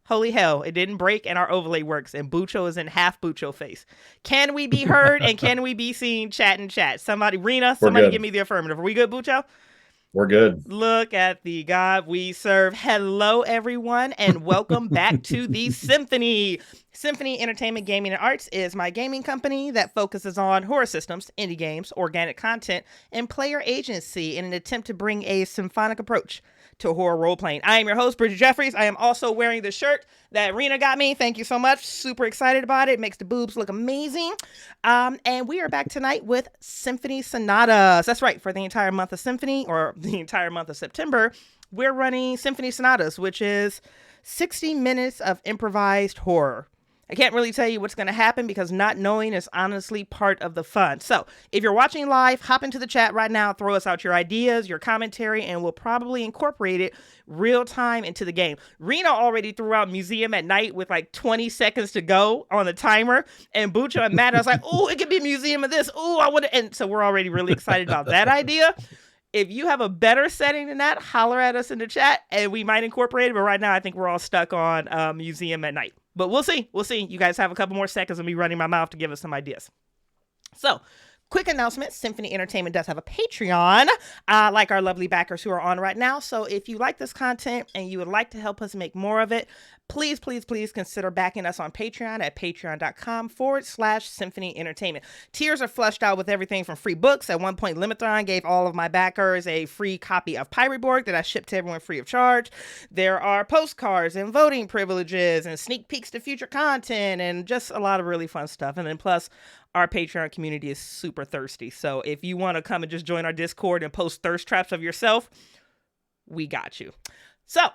Holy hell, it didn't break and our overlay works and Bucho is in half Bucho face. Can we be heard and can we be seen? Chat and chat. Somebody, Rena, We're somebody give good. me the affirmative. Are we good, Bucho? We're good. Look at the God we serve. Hello, everyone, and welcome back to the Symphony. Symphony Entertainment, Gaming, and Arts is my gaming company that focuses on horror systems, indie games, organic content, and player agency in an attempt to bring a symphonic approach to horror role playing. I am your host, Bridgett Jeffries. I am also wearing the shirt that Rena got me. Thank you so much. Super excited about it. It makes the boobs look amazing. And we are back tonight with Symphony Sonatas. That's right. For the entire month of Symphony, or the entire month of September, we're running Symphony Sonatas, which is 60 minutes of improvised horror. I can't really tell you what's going to happen because not knowing is honestly part of the fun. So if you're watching live, hop into the chat right now, throw us out your ideas, your commentary, and we'll probably incorporate it real time into the game. Rena already threw out Museum at Night with like 20 seconds to go on the timer. And Bucho and Matt, I was like, oh, it could be Museum of this. Oh, I would. And so we're already really excited about that idea. If you have a better setting than that, holler at us in the chat and we might incorporate it. But right now, I think we're all stuck on Museum at Night. But we'll see. We'll see. You guys have a couple more seconds of me running my mouth to give us some ideas. So, quick announcement, Symphony Entertainment does have a Patreon, like our lovely backers who are on right now. So if you like this content and you would like to help us make more of it, please consider backing us on Patreon at patreon.com/Symphony Entertainment. Tiers are fleshed out with everything from free books. At one point, Limithron gave all of my backers a free copy of Pirate Borg that I shipped to everyone free of charge. There are postcards and voting privileges and sneak peeks to future content and just a lot of really fun stuff. And then plus, our Patreon community is super thirsty. So if you want to come and just join our Discord and post thirst traps of yourself, we got you. So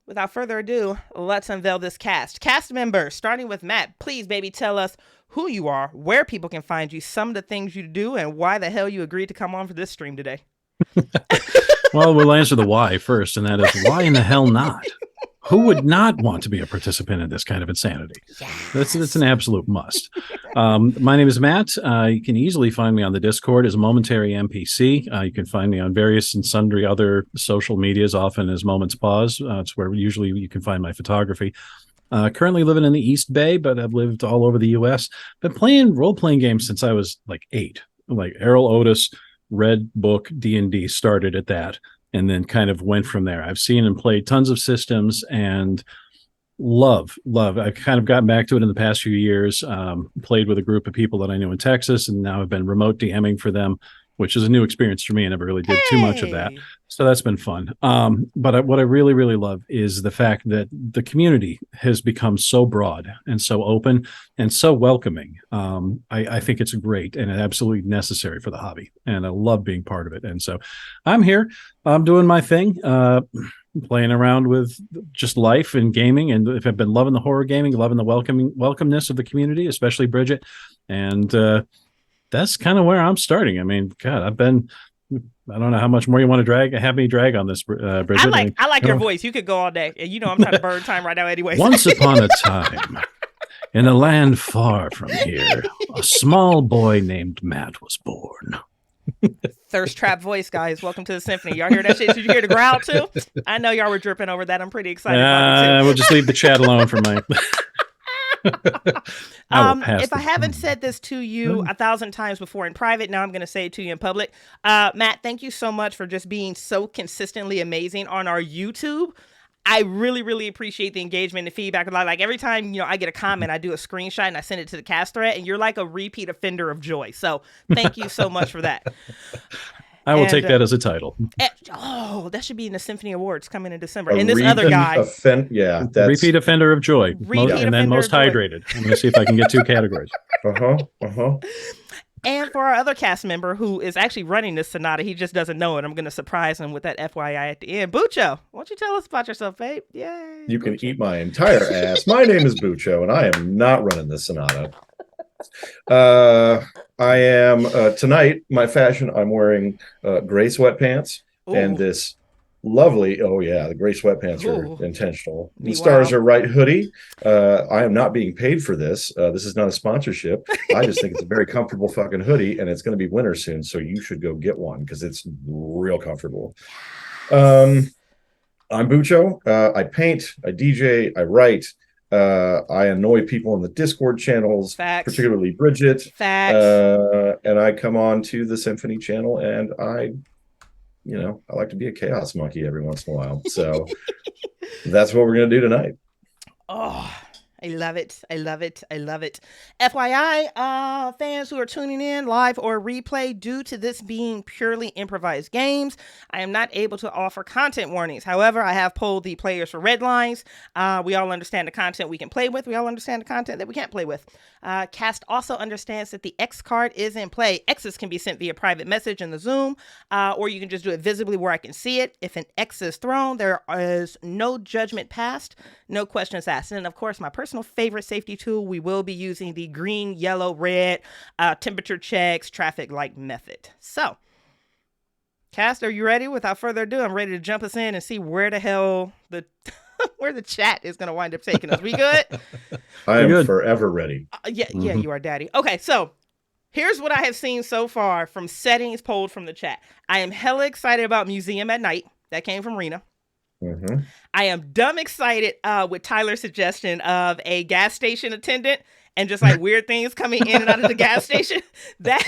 without further ado, let's unveil this cast. Cast members, starting with Matt. Please, baby, tell us who you are, where people can find you, some of the things you do, and why the hell you agreed to come on for this stream today. Well, we'll answer the why first, and that is why in the hell not? Who would not want to be a participant in this kind of insanity? Yes. That's an absolute must. My name is Matt. You can easily find me on the Discord as Momentary NPC. You can find me on various and sundry other social medias, often as Moments Pause. It's where usually you can find my photography. Currently living in the East Bay, but I've lived all over the U.S. Been playing role-playing games since I was like 8. Like Errol Otis, Red Book, D&D started at that. And then kind of went from there. I've seen and played tons of systems and love. I've kind of gotten back to it in the past few years, played with a group of people that I knew in Texas, and now I've been remote DMing for them, which is a new experience for me. I never really did too much of that. So that's been fun. But what I really, really love is the fact that the community has become so broad and so open and so welcoming. I think it's great and absolutely necessary for the hobby. And I love being part of it. And so I'm here. I'm doing my thing, playing around with just life and gaming. And if I've been loving the horror gaming, loving the welcomeness of the community, especially Bridgett. And that's kind of where I'm starting. I mean, God, I don't know how much more you want to have me drag on this, Bridgett. I like your voice. You could go all day. And you know I'm trying to burn time right now anyway. Once upon a time, in a land far from here, a small boy named Matt was born. Thirst trap voice, guys. Welcome to the Symphony. Y'all hear that shit? Did you hear the growl too? I know y'all were dripping over that. I'm pretty excited about it too. We'll just leave the chat alone for my... If I haven't said this to you 1,000 times before in private, now I'm going to say it to you in public. Matt, thank you so much for just being so consistently amazing on our YouTube. I really, really appreciate the engagement and feedback. Like every time, I get a comment, I do a screenshot and I send it to the cast thread, and you're like a repeat offender of joy. So thank you so much for that. I will take that as a title. That should be in the Symphony Awards coming in December. And this other guy. Repeat offender of joy. And then most hydrated. I'm going to see if I can get 2 categories. And for our other cast member who is actually running this sonata, he just doesn't know it. I'm going to surprise him with that FYI at the end. Bucho, why don't you tell us about yourself, babe? Yay. You can eat my entire ass. My name is Bucho, and I am not running this sonata. I am tonight. My fashion. I'm wearing gray sweatpants and this lovely. The gray sweatpants are intentional. The Stars Are Right hoodie. I am not being paid for this. This is not a sponsorship. I just think it's a very comfortable fucking hoodie, and it's going to be winter soon, so you should go get one because it's real comfortable. I'm Bucho. I paint, I DJ, I write. I annoy people in the Discord channels, Facts. particularly Bridgett. Facts. And I come on to the Symphony channel, and I like to be a chaos monkey every once in a while. So that's what we're going to do tonight. Oh, I love it. I love it. I love it. FYI, fans who are tuning in live or replay, due to this being purely improvised games, I am not able to offer content warnings. However, I have polled the players for red lines. We all understand the content we can play with. We all understand the content that we can't play with. Cast also understands that the X card is in play. X's can be sent via private message in the Zoom, or you can just do it visibly where I can see it. If an X is thrown, there is no judgment passed, no questions asked. And of course, my personal favorite safety tool, we will be using the green, yellow, red temperature checks, traffic light method. So, Cast, are you ready? Without further ado, I'm ready to jump us in and see where the hell where the chat is going to wind up taking us. We good? I am forever ready. Yeah, you are, Daddy. Okay, so here's what I have seen so far from settings pulled from the chat. I am hella excited about Museum at Night. That came from Rena. Mm-hmm. I am dumb excited with Tyler's suggestion of a gas station attendant and just like weird things coming in and out of the gas station. That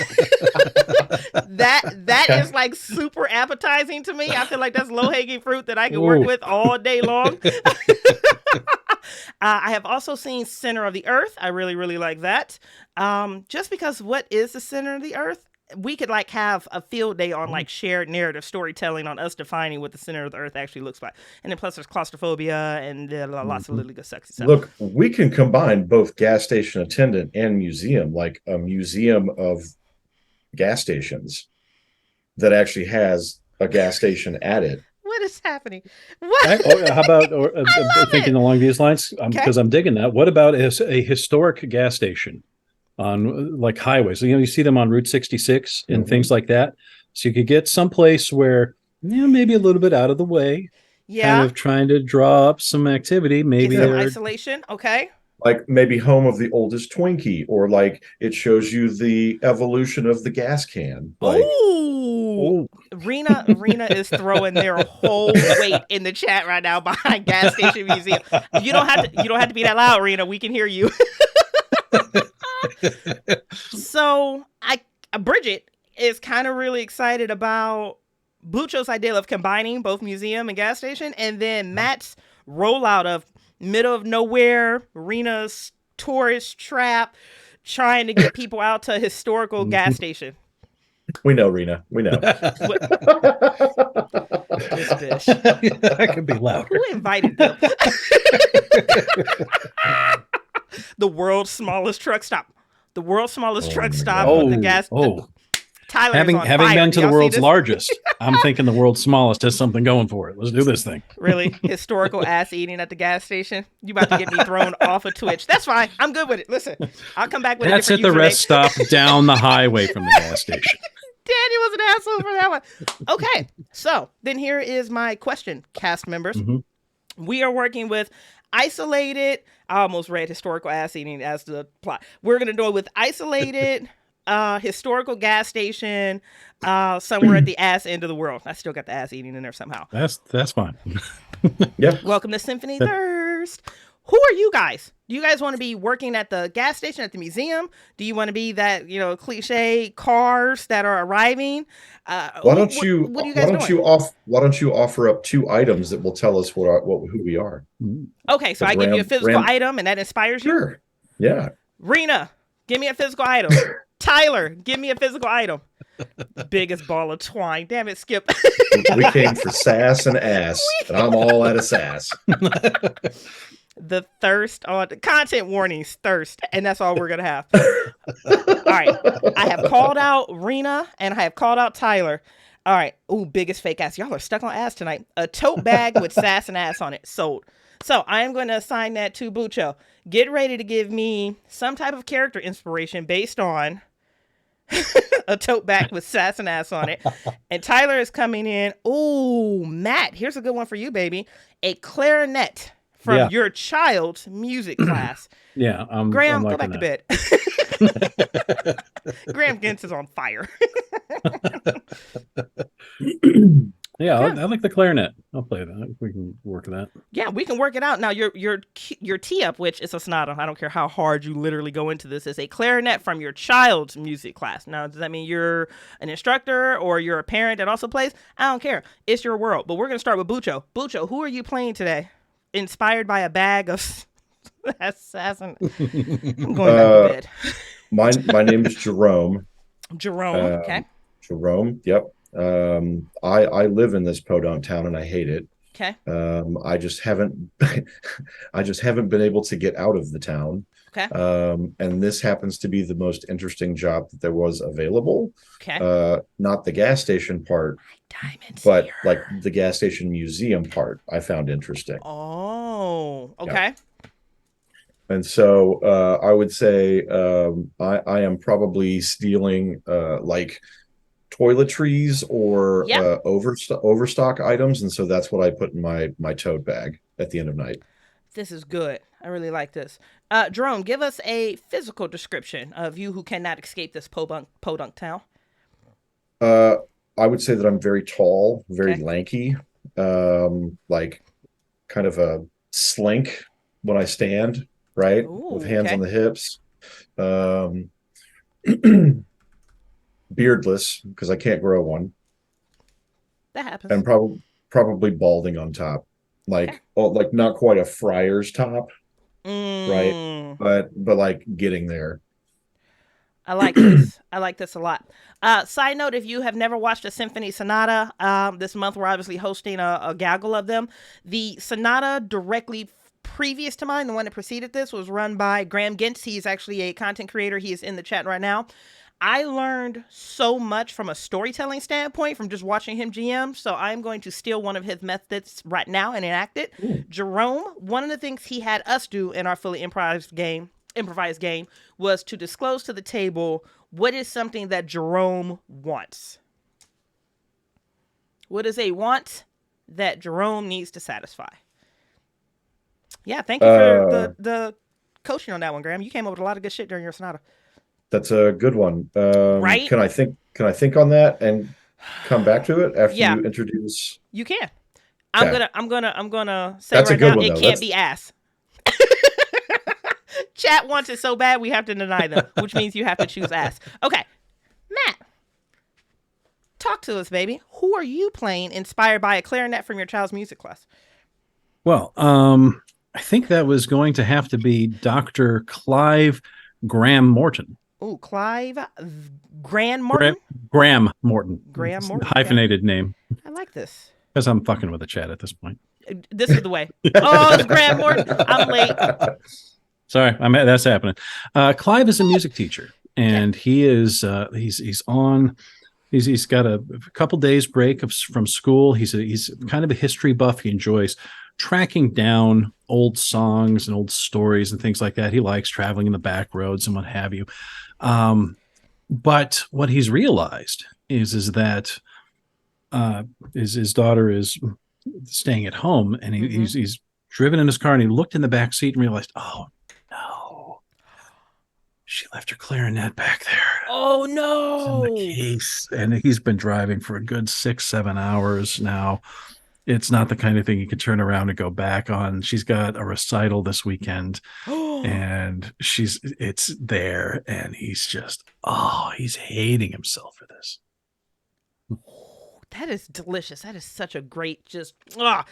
is like super appetizing to me. I feel like that's low-hanging fruit that I can work with all day long. I have also seen Center of the Earth. I really, really like that. Just because what is the center of the Earth? We could like have a field day on like shared narrative storytelling on us defining what the center of the Earth actually looks like. And then plus there's claustrophobia and lots of really good sexy stuff. Look, we can combine both gas station attendant and museum, like a museum of gas stations that actually has a gas station at it. What is happening? What? How about thinking along these lines? Because I'm digging that. What about a historic gas station on like highways? You see them on Route 66 and things like that. So you could get someplace where maybe a little bit out of the way, kind of trying to draw up some activity. Maybe isolation. Okay. Like maybe home of the oldest Twinkie, or like it shows you the evolution of the gas can. Like, ooh. Rena is throwing their whole weight in the chat right now behind gas station museum. You don't have to be that loud, Rena. We can hear you. So Bridgett is kind of really excited about Bucho's idea of combining both museum and gas station, and then Matt's rollout of middle of nowhere, Rena's tourist trap, trying to get people out to a historical gas station. We know, Rena. We know. This bitch. I could be louder. Who invited them? The world's smallest truck stop. The world's smallest truck stop. The gas. Tyler, having been to the world's largest, I'm thinking the world's smallest has something going for it. Let's do this thing. Really? Historical ass eating at the gas station? You about to get me thrown off of Twitch. That's fine. I'm good with it. Listen, I'll come back with That's a at the rest stop down the highway from the gas station. Danny was an asshole for that one. Okay, so then here is my question, cast members. We are working with isolated. I almost read historical ass eating as the plot. We're going to do it with isolated historical gas station somewhere at the ass end of the world. I still got the ass eating in there somehow. That's fine. Yeah. Welcome to Symphony Thirst. Who are you guys? Do you guys want to be working at the gas station, at the museum? Do you want to be that, cliche cars that are arriving? Why don't you offer up 2 items that will tell us who we are? Okay, so I give you a physical item and that inspires you? Sure. Yeah. Rena, give me a physical item. Tyler, give me a physical item. Biggest ball of twine. Damn it, Skip. We came for sass and ass, and I'm all out of sass. The thirst on content warnings, thirst, and that's all we're gonna have. All right, I have called out Rena and I have called out Tyler. All right, ooh, biggest fake ass. Y'all are stuck on ass tonight. A tote bag with sass and ass on it, sold. So I am going to assign that to Bucho. Get ready to give me some type of character inspiration based on a tote bag with sass and ass on it. And Tyler is coming in. Ooh, Matt, here's a good one for you, baby. A clarinet from your child's music class. Yeah. Graham, go back to bed. Graham Gintz is on fire. Yeah, I like the clarinet. I'll play that. We can work that. Yeah, we can work it out. Now, your tee up, which is a sonata. I don't care how hard you literally go into this, is a clarinet from your child's music class. Now, does that mean you're an instructor or you're a parent that also plays? I don't care. It's your world. But we're going to start with Bucho. Bucho, who are you playing today? Inspired by a bag of... I'm going back to bed. My name is Jerome. Jerome, okay. Jerome, yep. I live in this podunk town and I hate it. Okay. I just haven't been able to get out of the town. Okay. And this happens to be the most interesting job that there was available. Okay. Not the gas station part, but like the gas station museum part I found interesting. Oh, okay. Yeah. And so I would say I am probably stealing like toiletries or overstock items, and so that's what I put in my tote bag at the end of night. This is good. I really like this. Jerome, give us a physical description of you who cannot escape this podunk town. I would say that I'm very tall, very lanky, like kind of a slink when I stand, right? Ooh, with hands on the hips. Beardless because I can't grow one. That happens. And probably balding on top, like like not quite a friar's top, right? But like getting there. I like this. I like this a lot. Side note: if you have never watched a Symphony Sonata, this month we're obviously hosting a gaggle of them. The sonata directly previous to mine, the one that preceded this, was run by Graham Gintz. He's actually a content creator. He is in the chat right now. I learned so much from a storytelling standpoint from just watching him GM, so I'm going to steal one of his methods right now and enact it. Jerome, one of the things he had us do in our fully improvised game was to disclose to the table what is something that Jerome wants. What is a want that Jerome needs to satisfy? Yeah, thank you for the coaching on that one, Graham. You came up with a lot of good shit during your sonata. That's a good one. Right? Can I think on that and come back to it after you introduce? You can. I'm gonna say that's right now one, it can't be ass. Chat wants it so bad we have to deny them, which means you have to choose ass. Okay, Matt, talk to us, baby. Who are you playing inspired by a clarinet from your child's music class? Well, I think that was going to have to be Dr. Clive Graham Morton. Oh, Clive Graham Morton? Graham Morton. Graham Morton. Hyphenated name. I like this. Because I'm fucking with the chat at this point. This is the way. Oh, it's Graham Morton. I'm late. Sorry, that's happening. Clive is a music teacher, and he is he's got a couple days break from school. He's kind of a history buff. He enjoys tracking down old songs and old stories and things like that. He likes traveling in the back roads and what have you. But what he's realized is that his daughter is staying at home, and he's driven in his car, and he looked in the back seat and realized, oh no, she left her clarinet back there. Oh no! In the case, and he's been driving for a good 6-7 hours now. It's not the kind of thing you can turn around and go back on. She's got a recital this weekend, and it's there, and he's just, he's hating himself for this. That is delicious. That is such a great, I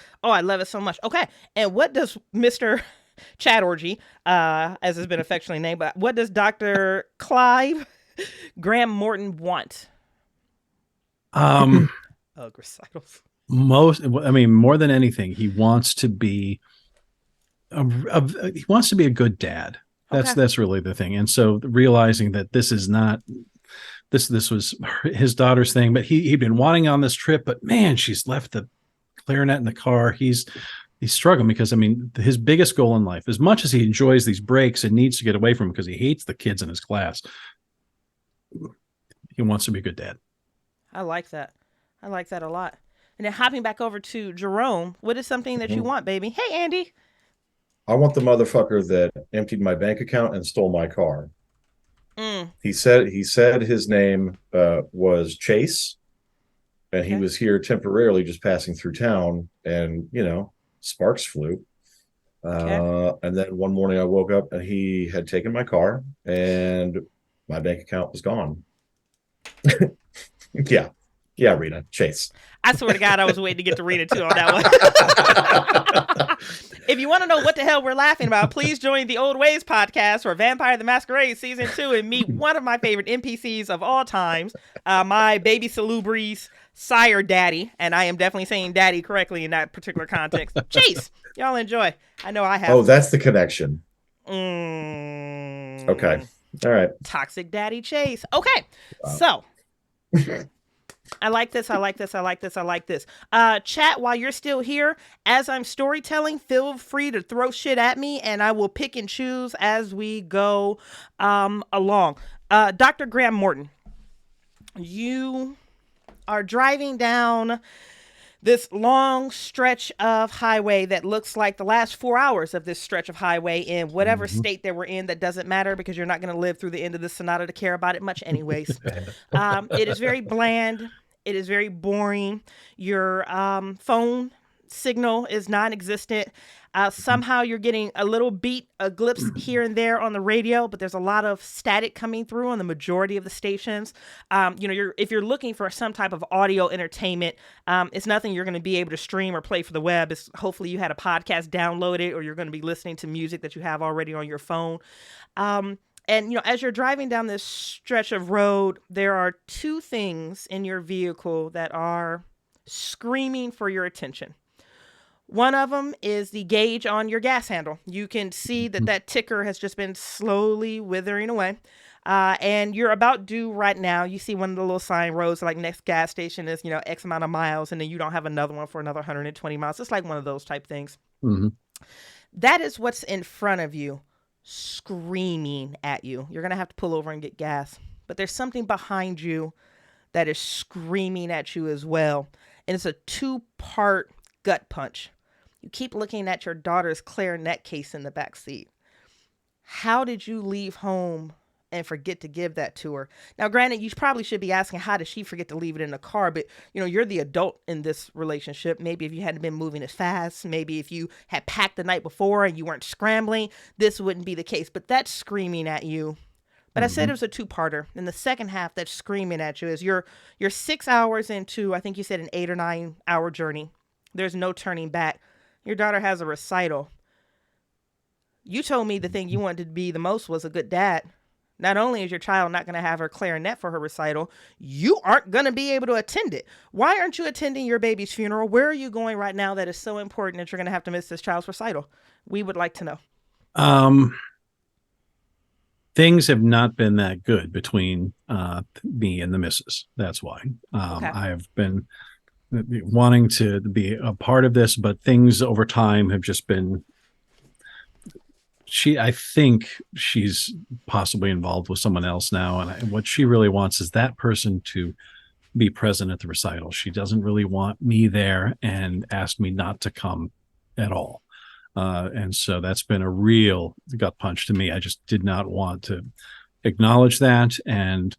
love it so much. Okay, and what does Mr. Chat Orgy, as has been affectionately named, but what does Dr. Clive Graham Morton want? Recitals. More than anything, he wants to be a good dad. That's really the thing. And so realizing that this is not this was his daughter's thing, but he'd been wanting on this trip, but man, she's left the clarinet in the car. He's struggling because his biggest goal in life, as much as he enjoys these breaks and needs to get away from them because he hates the kids in his class, he wants to be a good dad. I like that. I like that a lot. And then hopping back over to Jerome, what is something that you want, baby? Hey, Andy. I want the motherfucker that emptied my bank account and stole my car. He said his name was Chase. and he was here temporarily, just passing through town, and sparks flew. And then one morning I woke up and he had taken my car and my bank account was gone. Yeah, Rena, Chase. I swear to God, I was waiting to get to Rena too on that one. If you want to know what the hell we're laughing about, please join the Old Ways podcast for Vampire the Masquerade Season 2 and meet one of my favorite NPCs of all times, my baby Salubri's sire daddy, and I am definitely saying daddy correctly in that particular context. Chase, y'all enjoy. I know I have. Oh, that's the connection. Okay. All right. Toxic Daddy Chase. Okay. Wow. So I like this. Chat, while you're still here, as I'm storytelling, feel free to throw shit at me and I will pick and choose as we go along. Dr. Graham Morton, you are driving down this long stretch of highway that looks like the last 4 hours of this stretch of highway in whatever state that we're in. That doesn't matter because you're not going to live through the end of this sonata to care about it much anyways. It is very bland. It is very boring. Your phone signal is non-existent. Somehow you're getting a little beat, a glimpse here and there on the radio, but there's a lot of static coming through on the majority of the stations. If you're looking for some type of audio entertainment, it's nothing you're going to be able to stream or play for the web. It's hopefully you had a podcast downloaded, or you're going to be listening to music that you have already on your phone. And as you're driving down this stretch of road, there are two things in your vehicle that are screaming for your attention. One of them is the gauge on your gas handle. You can see that ticker has just been slowly withering away. And you're about due right now. You see one of the little sign roads, like next gas station is, X amount of miles, and then you don't have another one for another 120 miles. It's like one of those type things. Mm-hmm. That is what's in front of you, screaming at you. You're going to have to pull over and get gas. But there's something behind you that is screaming at you as well. And it's a 2-part gut punch. You keep looking at your daughter's clarinet case in the back seat. How did you leave home and forget to give that to her? Now, granted, you probably should be asking, how did she forget to leave it in the car? But, you're the adult in this relationship. Maybe if you hadn't been moving as fast, maybe if you had packed the night before and you weren't scrambling, this wouldn't be the case. But that's screaming at you. But I said it was a 2-parter. And the second half that's screaming at you is you're 6 hours into, I think you said, an 8 or 9 hour journey. There's no turning back. Your daughter has a recital. You told me the thing you wanted to be the most was a good dad. Not only is your child not going to have her clarinet for her recital, you aren't going to be able to attend it. Why aren't you attending your baby's funeral? Where are you going right now that is so important that you're going to have to miss this child's recital? We would like to know. Things have not been that good between me and the missus. That's why. Okay. I have been wanting to be a part of this, but things over time have just been, I think she's possibly involved with someone else now. And what she really wants is that person to be present at the recital. She doesn't really want me there and asked me not to come at all. And so that's been a real gut punch to me. I just did not want to acknowledge that. And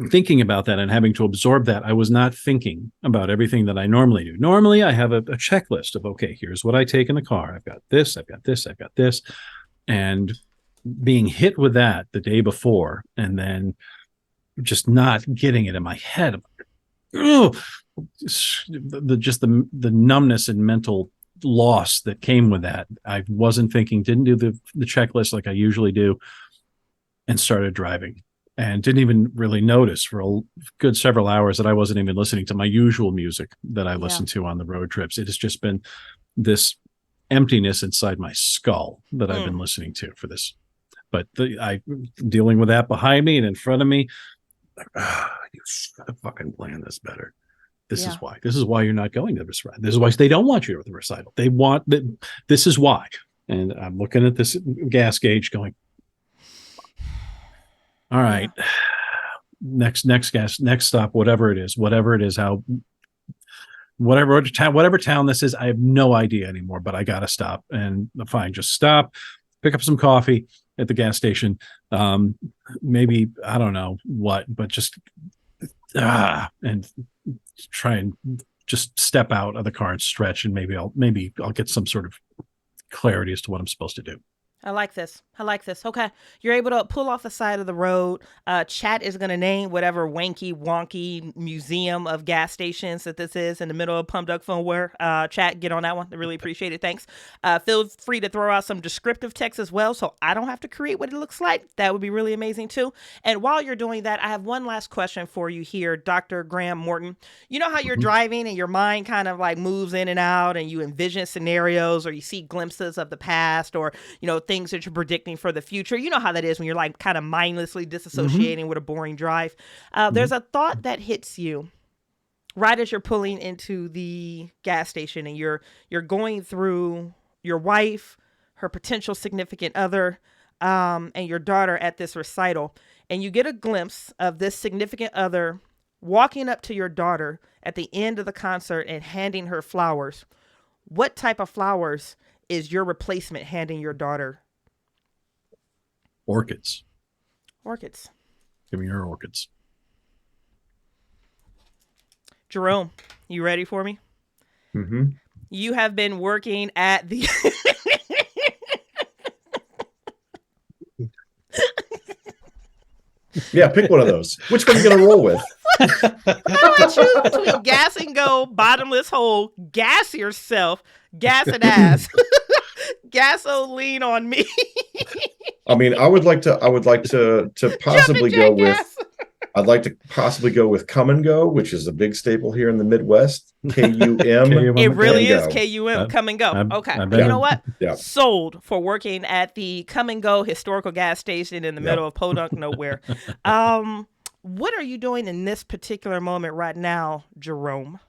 thinking about that and having to absorb that, I was not thinking about everything that I normally do. Normally, I have a checklist of, okay, here's what I take in the car. I've got this, I've got this, I've got this. And being hit with that the day before and then just not getting it in my head. The numbness and mental loss that came with that. I wasn't thinking, didn't do the checklist like I usually do, and started driving. And didn't even really notice for a good several hours that I wasn't even listening to my usual music that I listen to on the road trips. It has just been this emptiness inside my skull that I've been listening to for this. But I dealing with that behind me and in front of me. You should have fucking planned this better. This is why. This is why you're not going to the recital. This is why they don't want you at the recital. They want that. This is why. And I'm looking at this gas gauge going, all right, next stop, whatever it is, whatever town this is, I have no idea anymore, but I got to stop. And fine, just stop, pick up some coffee at the gas station. Maybe, I don't know what, but just, and try and just step out of the car and stretch, and maybe I'll get some sort of clarity as to what I'm supposed to do. I like this. Okay. You're able to pull off the side of the road. Chat is going to name whatever wanky, wonky museum of gas stations that this is in the middle of Pump Duck Phoneware. Chat, get on that one. I really appreciate it. Thanks. Feel free to throw out some descriptive text as well, so I don't have to create what it looks like. That would be really amazing too. And while you're doing that, I have one last question for you here, Dr. Graham Morton. You know how you're driving and your mind kind of like moves in and out and you envision scenarios or you see glimpses of the past or, things that you're predicting for the future. You know how that is when you're like kind of mindlessly disassociating with a boring drive. There's a thought that hits you right as you're pulling into the gas station and you're going through your wife, her potential significant other, and your daughter at this recital. And you get a glimpse of this significant other walking up to your daughter at the end of the concert and handing her flowers. What type of flowers is your replacement handing your daughter? Orchids. Give me your orchids. Jerome, you ready for me? Mm-hmm. You have been working at the... Yeah, pick one of those. Which one are you going to roll with? I choose between gas and go, bottomless hole, gas yourself, gas and ass. Gasoline on me. I mean, I would like to possibly go with, I'd like to possibly go with Come and Go, which is a big staple here in the Midwest. KUM. It really is KUM, Come and Go. Okay. You know what? Yeah. Sold for working at the Come and Go historical gas station in the middle of Podunk nowhere. What are you doing in this particular moment right now, Jerome?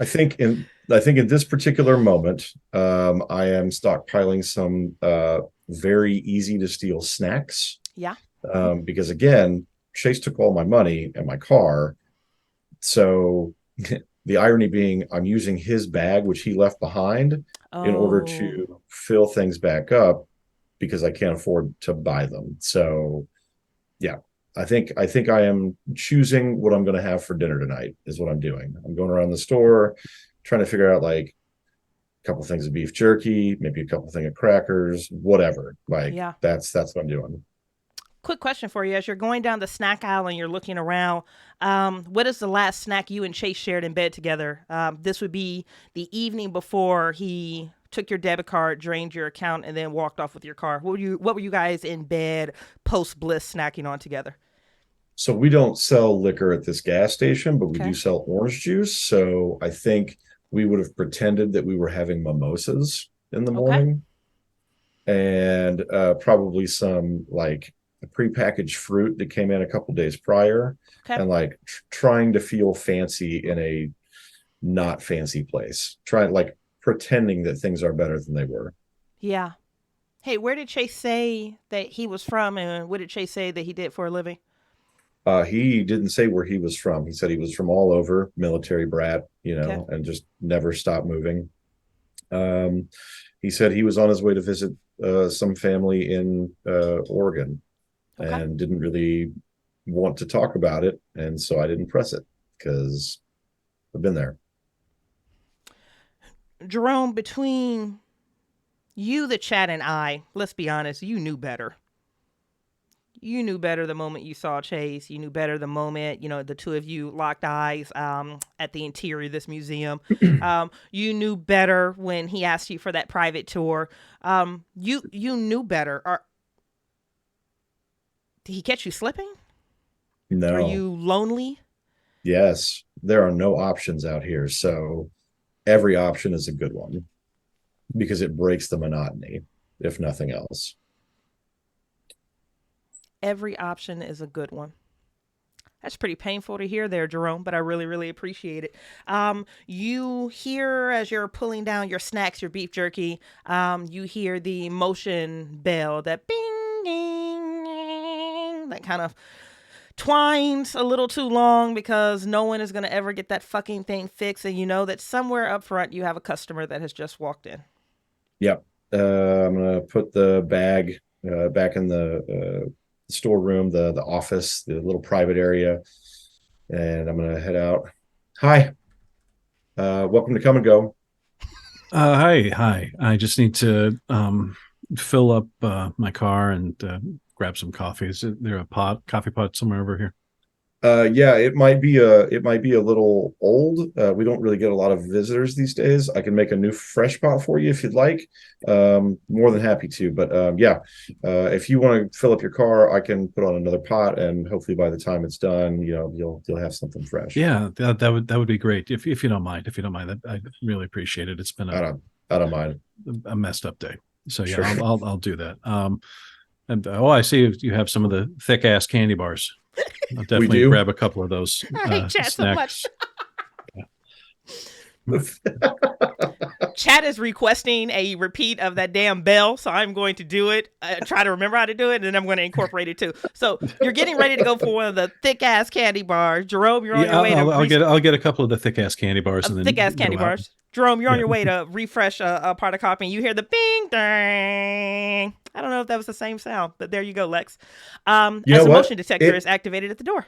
I think in this particular moment, I am stockpiling some very easy to steal snacks. Yeah. Because again, Chase took all my money and my car. So the irony being I'm using his bag, which he left behind, in order to fill things back up because I can't afford to buy them. So yeah, I think I am choosing what I'm going to have for dinner tonight is what I'm doing. I'm going around the store trying to figure out like a couple things of beef jerky, maybe a couple things of crackers, whatever. Like that's what I'm doing. Quick question for you. As you're going down the snack aisle and you're looking around, what is the last snack you and Chase shared in bed together? This would be the evening before he took your debit card, drained your account, and then walked off with your car. What were you guys in bed post-bliss snacking on together? So we don't sell liquor at this gas station, but we do sell orange juice. So I think we would have pretended that we were having mimosas in the morning and probably some like a prepackaged fruit that came in a couple days prior and like trying to feel fancy in a not fancy place, pretending that things are better than they were. Yeah. Hey, where did Chase say that he was from and what did Chase say that he did for a living? He didn't say where he was from. He said he was from all over, military brat, and just never stopped moving. He said he was on his way to visit some family in Oregon and didn't really want to talk about it. And so I didn't press it because I've been there. Jerome, between you, the chat, and I, let's be honest, you knew better. You knew better the moment you saw Chase. You knew better the moment, the two of you locked eyes at the interior of this museum. You knew better when he asked you for that private tour. You knew better. Did he catch you slipping? No. Are you lonely? Yes. There are no options out here. So every option is a good one because it breaks the monotony, if nothing else. Every option is a good one. That's pretty painful to hear there, Jerome, but I really, really appreciate it. You hear as you're pulling down your snacks, your beef jerky, you hear the motion bell, that bing, ding, ding, that kind of twines a little too long because no one is going to ever get that fucking thing fixed. And you know that somewhere up front you have a customer that has just walked in. Yep. I'm going to put the bag back in the storeroom, the office, the little private area. and I'm gonna head out. Hi, welcome to Come and Go. Hi. I just need to fill up my car and grab some coffee. Is there a coffee pot somewhere over here? Yeah, it might be a little old. We don't really get a lot of visitors these days. I can make a new fresh pot for you if you'd like. More than happy to. But yeah, if you want to fill up your car, I can put on another pot, and hopefully by the time it's done, you'll have something fresh. Yeah, that would be great if you don't mind. If you don't mind, I really appreciate it. It's been I don't mind. a messed up day. So yeah, Sure. I'll do that. And I see you have some of the thick ass candy bars. I'll definitely grab a couple of those. I hate Chat snacks. so much. Chat is requesting a repeat of that damn bell, so I'm going to do it. Try to remember how to do it, and then I'm going to incorporate it too. So you're getting ready to go for one of the thick ass candy bars. Jerome, you're on your way to. I'll get a couple of the thick ass candy bars. And then thick ass candy bars. Jerome, you're on your way to refresh a part of copy, and you hear the bing dang. I don't know if that was the same sound, but there you go, Lex. As a motion detector is activated at the door.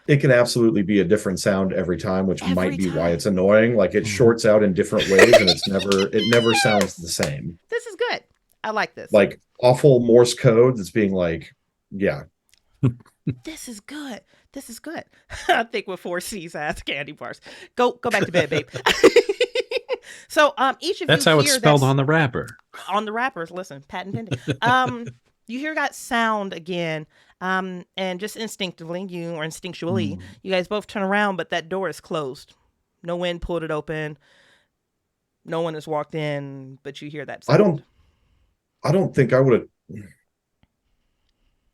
It can absolutely be a different sound every time, which might be why it's annoying. Like it shorts out in different ways, and it never sounds the same. This is good. I like this. Like awful Morse code that's being like, yeah. This is good. This is good. I think with 4 C's ass candy bars. Go back to bed, babe. So each of that's you how it's spelled on the wrapper. On the wrappers, listen, patent pending. You hear that sound again, and just instinctually, you guys both turn around, but that door is closed. No wind pulled it open. No one has walked in, but you hear that sound. I don't think I would have.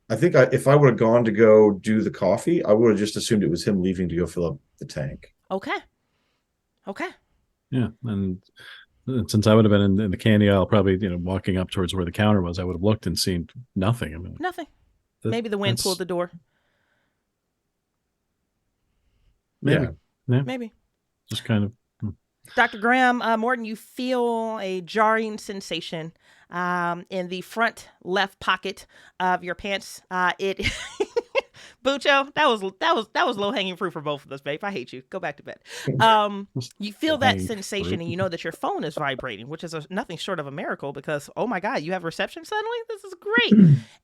I think if I would have gone to go do the coffee, I would have just assumed it was him leaving to go fill up the tank. Okay. Yeah, and since I would have been in the candy aisle, probably walking up towards where the counter was, I would have looked and seen nothing. I mean, nothing. Maybe the wind pulled the door. Maybe. Yeah. Maybe. Just kind of. Dr. Graham, Morton, you feel a jarring sensation in the front left pocket of your pants. Bucho, that was low hanging fruit for both of us, babe. I hate you. Go back to bed. You feel that sensation, and you know that your phone is vibrating, which is nothing short of a miracle because, oh my God, you have reception suddenly? This is great.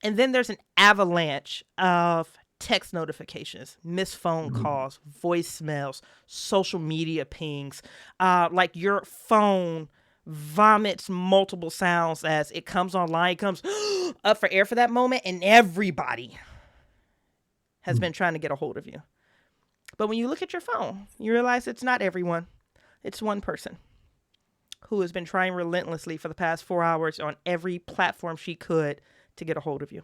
And then there's an avalanche of text notifications, missed phone calls, voicemails, social media pings. Like your phone vomits multiple sounds as it comes online, comes up for air for that moment, and everybody has been trying to get a hold of you. But when you look at your phone, you realize it's not everyone. It's one person who has been trying relentlessly for the past 4 hours on every platform she could to get a hold of you.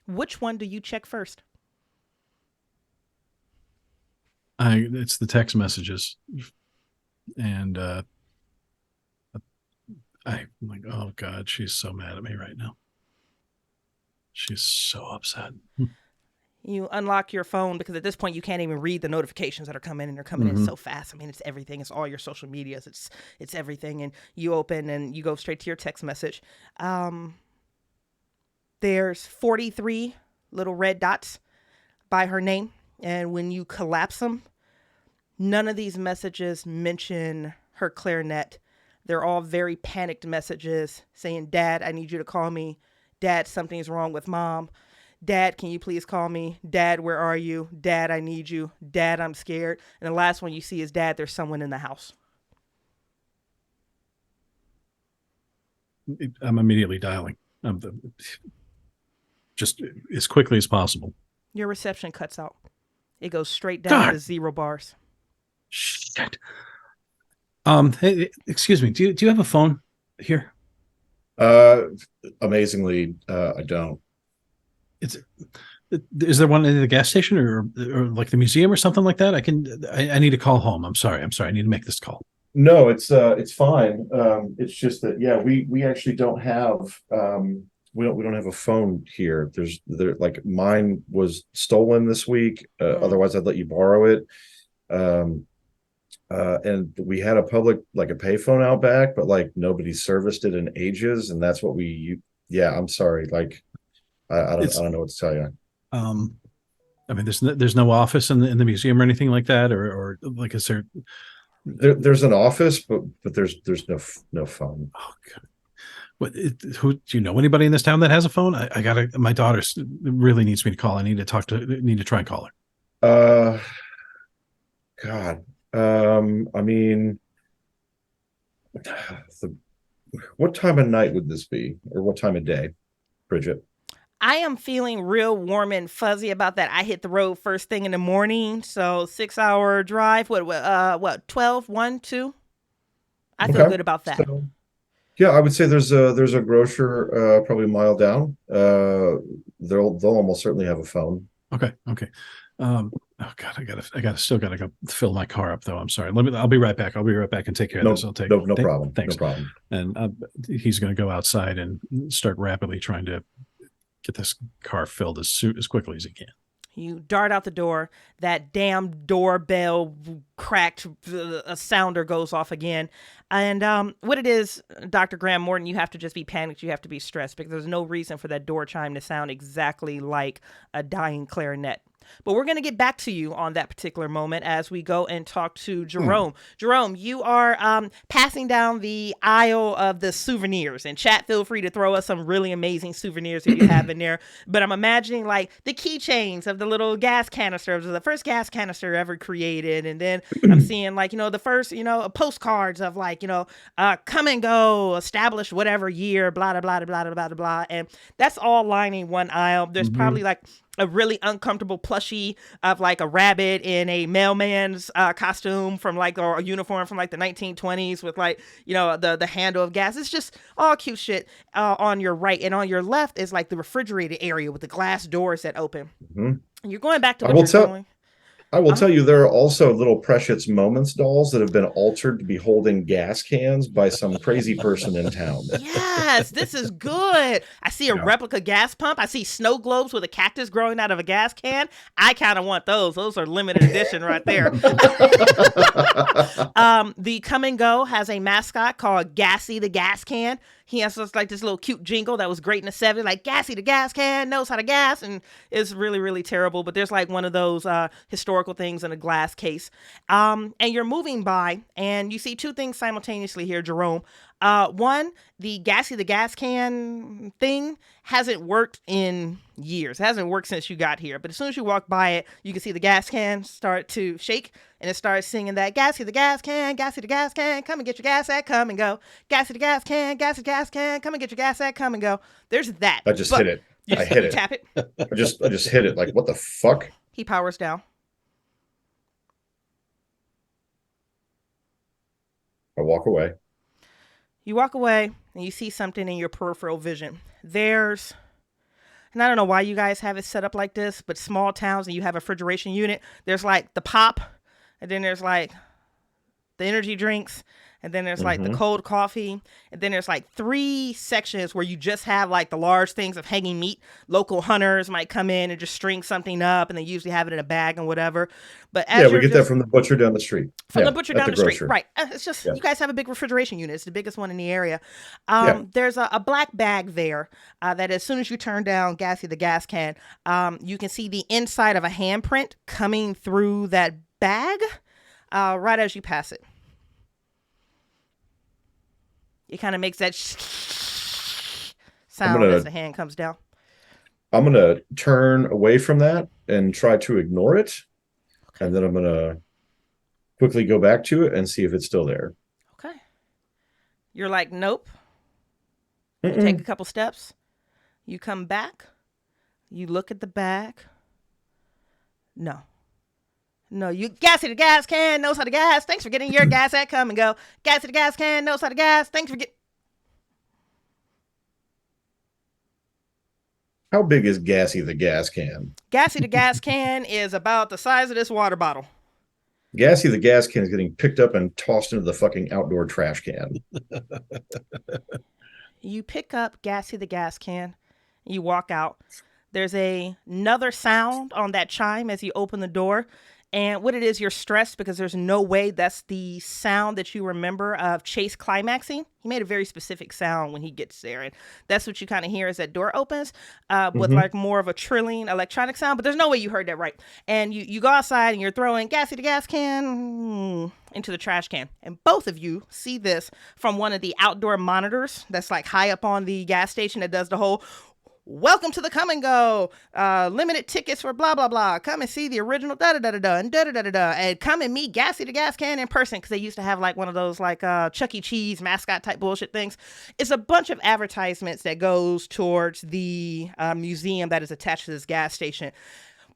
Which one do you check first? It's the text messages. And I'm like, oh God, she's so mad at me right now. She's so upset. You unlock your phone because at this point you can't even read the notifications that are coming in. They're coming in so fast. I mean, it's everything. It's all your social medias. It's everything. And you open and you go straight to your text message. There's 43 little red dots by her name. And when you collapse them, none of these messages mention her clarinet. They're all very panicked messages saying, Dad, I need you to call me. Dad, something's wrong with Mom. Dad, can you please call me? Dad, where are you? Dad, I need you. Dad, I'm scared. And the last one you see is, Dad, there's someone in the house. I'm immediately dialing. Just as quickly as possible. Your reception cuts out. It goes straight down to 0 bars. Shit. Hey, excuse me. Do you have a phone here? Amazingly, I don't. Is there one in the gas station or like the museum or something like that? I need to call home. I'm sorry. I need to make this call. No, it's fine. It's just that, yeah, we actually don't have, we don't have a phone here. Like mine was stolen this week. Otherwise I'd let you borrow it. And we had a public, like a payphone out back, but like nobody serviced it in ages, and that's what yeah, I'm sorry. Like I don't know what to tell you. I mean, there's no office in the museum or anything like that, or like, is there? There's an office, but there's no phone. Oh God. Who do you know anybody in this town that has a phone? I gotta. My daughter really needs me to call. I need to try and call her. God. I mean, what time of night would this be, or what time of day, Bridgett? I am feeling real warm and fuzzy about that. I hit the road first thing in the morning, so 6 hour drive. What 12, 1, 2? I feel good about that. So, yeah, I would say there's a grocer probably a mile down. They'll almost certainly have a phone. Okay. Oh God, still gotta go fill my car up though. I'm sorry. I'll be right back. I'll be right back and take care of this. I'll take no problem. Thanks. No problem. And he's going to go outside and start rapidly trying to get this car filled as quickly as he can. You dart out the door. That damn doorbell cracked. A sounder goes off again. And what it is, Dr. Graham Morton, you have to just be panicked. You have to be stressed because there's no reason for that door chime to sound exactly like a dying clarinet. But we're going to get back to you on that particular moment as we go and talk to Jerome. Jerome, you are passing down the aisle of the souvenirs. And chat, feel free to throw us some really amazing souvenirs that you have in there. But I'm imagining like the keychains of the little gas canisters, the first gas canister ever created. And then I'm seeing like, the first, postcards of like, come and go, established whatever year, blah, blah, blah, blah, blah, blah, blah. And that's all lining one aisle. There's probably like a really uncomfortable plushie of like a rabbit in a mailman's costume from like, or a uniform from like the 1920s with like, the handle of gas. It's just all cute shit on your right. And on your left is like the refrigerated area with the glass doors that open. Mm-hmm. And you're going back to what you're doing. I will tell you, there are also little Precious Moments dolls that have been altered to be holding gas cans by some crazy person in town. Yes, this is good. I see a replica gas pump. I see snow globes with a cactus growing out of a gas can. I kind of want those. Those are limited edition right there. The Come and Go has a mascot called Gassy the Gas Can. He has just like this little cute jingle that was great in the 70s, like Gassy the Gas Can knows how to gas, and it's really, really terrible. But there's like one of those historical things in a glass case. And you're moving by, and you see two things simultaneously here, Jerome. One, the Gassy the Gas Can thing hasn't worked in years. It hasn't worked since you got here. But as soon as you walk by it, you can see the gas can start to shake, and it starts singing that Gassy the Gas Can, Gassy the Gas Can, come and get your gas at Come and Go. Gassy the Gas Can, Gassy the Gas Can, come and get your gas at Come and Go. There's that. I just hit it. I hit it. Tap it. I just hit it. Like, what the fuck? He powers down. I walk away. You walk away and you see something in your peripheral vision. And I don't know why you guys have it set up like this, but small towns and you have a refrigeration unit, there's like the pop, and then there's like the energy drinks, and then there's like the cold coffee, and then there's like 3 sections where you just have like the large things of hanging meat. Local hunters might come in and just string something up, and they usually have it in a bag and whatever. But we get that from the butcher down the street. From the butcher down the street, right? It's just you guys have a big refrigeration unit. It's the biggest one in the area. There's a black bag there that as soon as you turn down Gassy the Gas Can, you can see the inside of a handprint coming through that bag right as you pass it. It kind of makes that sound as the hand comes down. I'm going to turn away from that and try to ignore it. Okay. And then I'm going to quickly go back to it and see if it's still there. Okay. You're like, nope. You take a couple steps. You come back. You look at the bag. No, you Gassy the Gas Can knows how to gas. Thanks for getting your gas at Come and Go. Gassy the Gas Can knows how to gas. Thanks for getting. How big is Gassy the Gas Can? Gassy the Gas Can is about the size of this water bottle. Gassy the Gas Can is getting picked up and tossed into the fucking outdoor trash can. You pick up Gassy the Gas Can. You walk out. There's another sound on that chime as you open the door. And what it is, you're stressed because there's no way that's the sound that you remember of Chase climaxing. He made a very specific sound when he gets there. And that's what you kind of hear as that door opens with like more of a trilling electronic sound. But there's no way you heard that right. And you go outside and you're throwing gassy the gas can into the trash can. And both of you see this from one of the outdoor monitors that's like high up on the gas station that does the whole welcome to the come and go, limited tickets for blah, blah, blah. Come and see the original da-da-da-da-da and da-da-da-da-da. And come and meet Gassy the Gas Can in person, because they used to have like one of those like Chuck E. Cheese mascot type bullshit things. It's a bunch of advertisements that goes towards the museum that is attached to this gas station.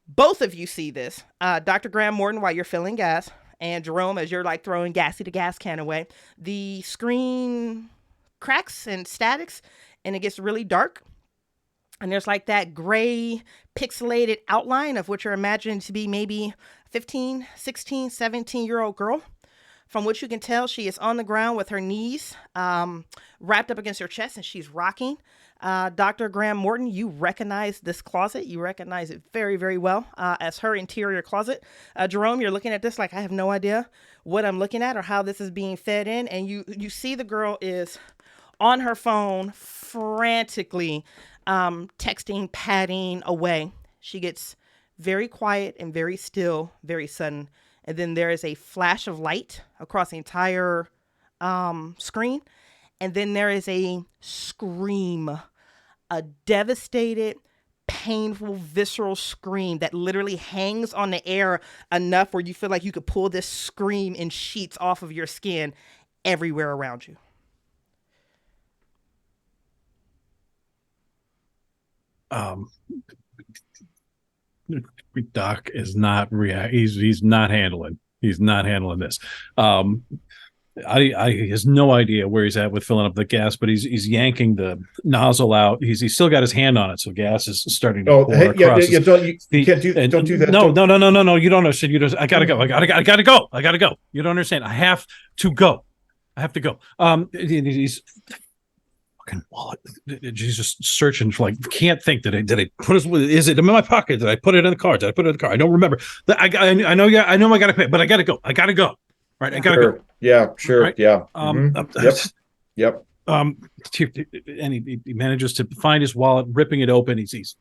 Both of you see this. Dr. Graham Morton, while you're filling gas, and Jerome, as you're like throwing Gassy the Gas Can away, the screen cracks and statics, and it gets really dark. And there's like that gray pixelated outline of what you're imagining to be maybe 15, 16, 17-year-old girl. From what you can tell, she is on the ground with her knees wrapped up against her chest, and she's rocking. Dr. Graham Morton, you recognize this closet. You recognize it very, very well as her interior closet. Jerome, you're looking at this like, I have no idea what I'm looking at or how this is being fed in. And you see the girl is on her phone frantically texting, padding away. She gets very quiet and very still, very sudden. And then there is a flash of light across the entire screen. And then there is a scream, a devastated, painful, visceral scream that literally hangs on the air enough where you feel like you could pull this scream in sheets off of your skin everywhere around you. Doc is not he's not handling this. He has no idea where he's at with filling up the gas, but he's yanking the nozzle out. He's still got his hand on it, so gas is starting to pour across. Yeah, don't do that. No, you don't understand. I gotta go. You don't understand. I have to go. He's fucking wallet. She's just searching for like, can't think. Did I put it? Is it in my pocket? Did I put it in the car? I don't remember. I know I gotta pay, but I gotta go. Right, I gotta go. Yeah, sure. Right? Yeah. Yep. And he manages to find his wallet, ripping it open. He's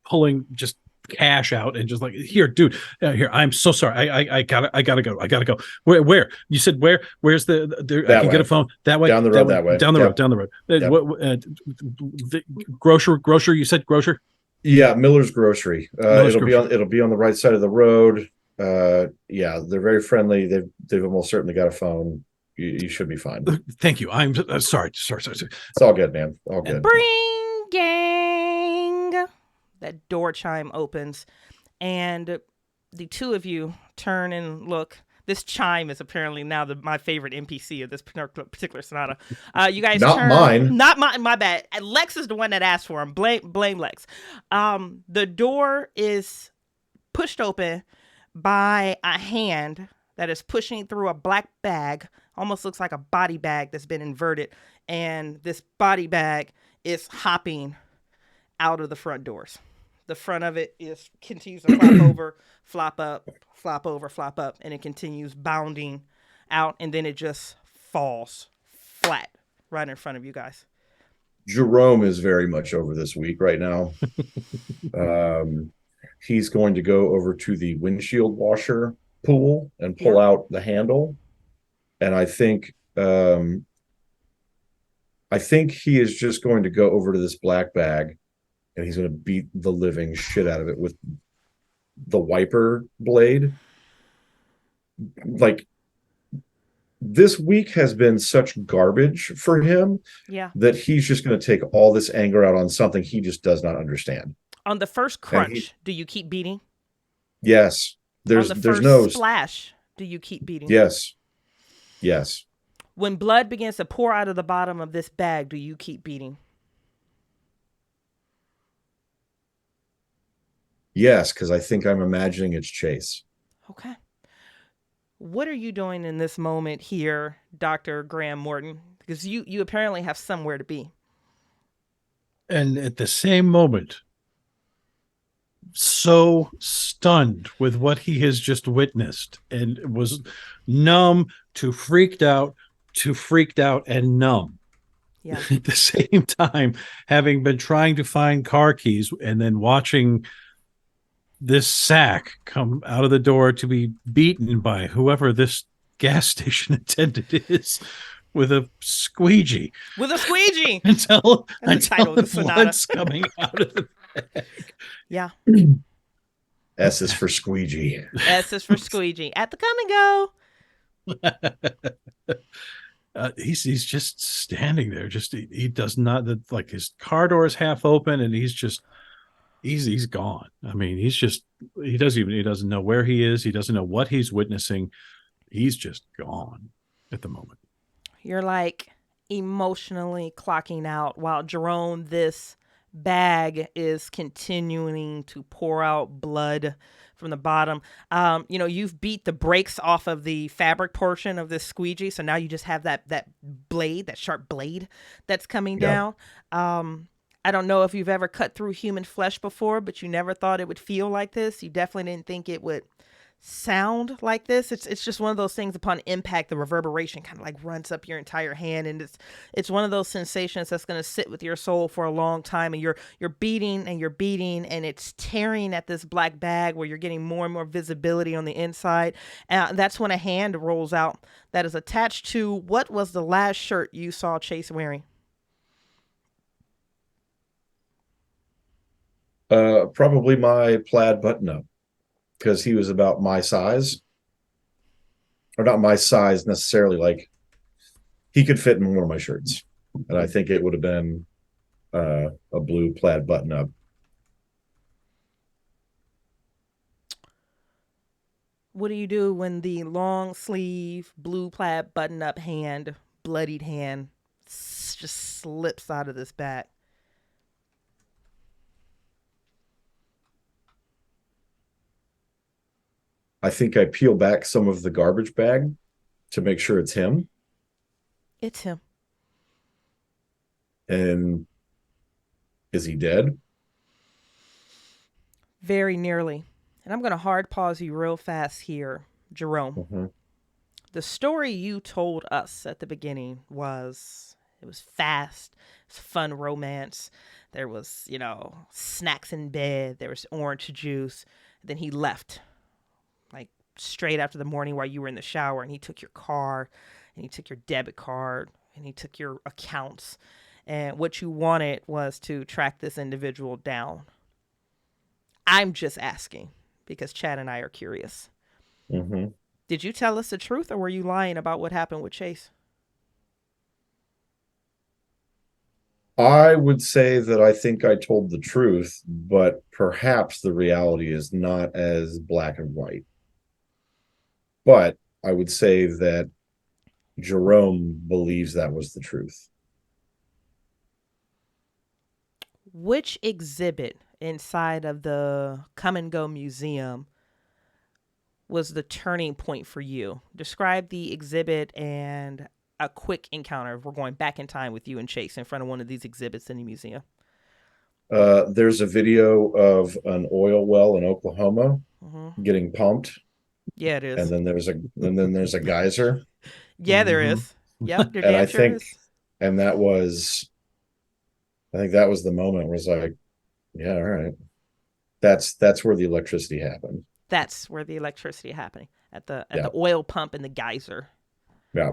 pulling just cash out and just like, here, dude, here. I'm so sorry. I gotta go. Where? You said where? Where's the I can get a phone that way. Down the road that way. Down the road. The grocer. You said grocer. Yeah, Miller's Grocery. It'll be on the right side of the road. Yeah, they're very friendly. They've almost certainly got a phone. You should be fine. Thank you. I'm sorry. It's all good, man. All good. Bring gang. That door chime opens, and the two of you turn and look. This chime is apparently now my favorite NPC of this particular sonata. You guys not mine. My bad. Lex is the one that asked for him. Blame Lex. The door is pushed open by a hand that is pushing through a black bag. Almost looks like a body bag that's been inverted, and this body bag is hopping out of the front doors. The front of it continues to flop over, flop up, flop over, flop up, and it continues bounding out, and then it just falls flat right in front of you guys. Jerome is very much over this week right now. He's going to go over to the windshield washer pool and pull out the handle, and I think he is just going to go over to this black bag, and he's going to beat the living shit out of it with the wiper blade. Like, this week has been such garbage for him that he's just going to take all this anger out on something he just does not understand. On the first crunch, do you keep beating? Yes. There's no splash. Do you keep beating? Yes. When blood begins to pour out of the bottom of this bag, do you keep beating? Yes, because I think I'm imagining it's Chase. Okay. What are you doing in this moment here, Dr. Graham Morton? Because you apparently have somewhere to be. And at the same moment, so stunned with what he has just witnessed and was numb to freaked out and numb. Yeah. At the same time, having been trying to find car keys and then watching this sack come out of the door to be beaten by whoever this gas station attendant is with a squeegee. With a squeegee. until That's the title of the blood's sonata. coming out of the bag. Yeah. S is for squeegee. S is for squeegee. At the come and go. He's just standing there. Just he does not, like, his car door is half open, and he's gone. I mean, he doesn't know where he is. He doesn't know what he's witnessing. He's just gone at the moment. You're like emotionally clocking out while Jerome, this bag is continuing to pour out blood from the bottom. You've beat the brakes off of the fabric portion of this squeegee, so now you just have that blade, that sharp blade that's coming down. I don't know if you've ever cut through human flesh before, but you never thought it would feel like this. You definitely didn't think it would sound like this. It's just one of those things, upon impact, the reverberation kind of like runs up your entire hand, and it's one of those sensations that's going to sit with your soul for a long time, and you're beating and you're beating, and it's tearing at this black bag where you're getting more and more visibility on the inside. That's when a hand rolls out that is attached to what was the last shirt you saw Chase wearing. Probably my plaid button-up, because he was about my size, or not my size necessarily, like he could fit in one of my shirts, and I think it would have been a blue plaid button-up. What do you do when the long sleeve blue plaid button-up hand, bloodied hand, just slips out of this bag? I think I peel back some of the garbage bag to make sure it's him. It's him. And is he dead? Very nearly. And I'm going to hard pause you real fast here, Jerome. Mm-hmm. The story you told us at the beginning was, it was fast, it was fun romance. There was, snacks in bed. There was orange juice. Then he left, like straight after the morning while you were in the shower, and he took your car, and he took your debit card, and he took your accounts. And what you wanted was to track this individual down. I'm just asking because Chad and I are curious. Mm-hmm. Did you tell us the truth, or were you lying about what happened with Chase? I would say that I think I told the truth, but perhaps the reality is not as black and white. But I would say that Jerome believes that was the truth. Which exhibit inside of the Come and Go Museum was the turning point for you? Describe the exhibit and a quick encounter. We're going back in time with you and Chase in front of one of these exhibits in the museum. There's a video of an oil well in Oklahoma getting pumped. Yeah, it is. And then there's a geyser. Yeah, there is. Yep. And I think that was the moment where it's like, yeah, all right. That's where the electricity happened. That's where the electricity happened, at the oil pump and the geyser. Yeah.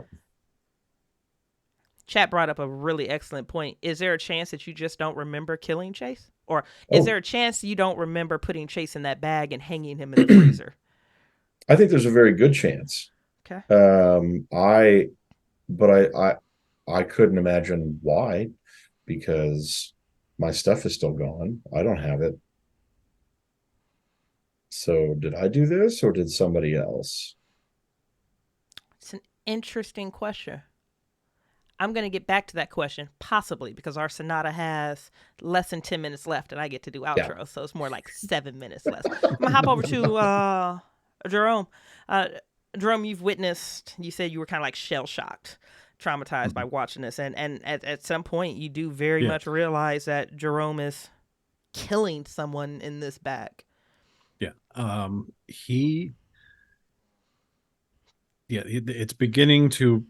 Chat brought up a really excellent point. Is there a chance that you just don't remember killing Chase? Or is there a chance you don't remember putting Chase in that bag and hanging him in the freezer? I think there's a very good chance. Okay. I couldn't imagine why, because my stuff is still gone. I don't have it. So did I do this, or did somebody else? It's an interesting question. I'm going to get back to that question, possibly, because our sonata has less than 10 minutes left, and I get to do outro, so it's more like 7 minutes left. I'm going to hop over to Jerome. Jerome, you said you were kind of like shell-shocked, traumatized by watching this, and at some point, you do very much realize that Jerome is killing someone in this bag. Yeah. It's beginning to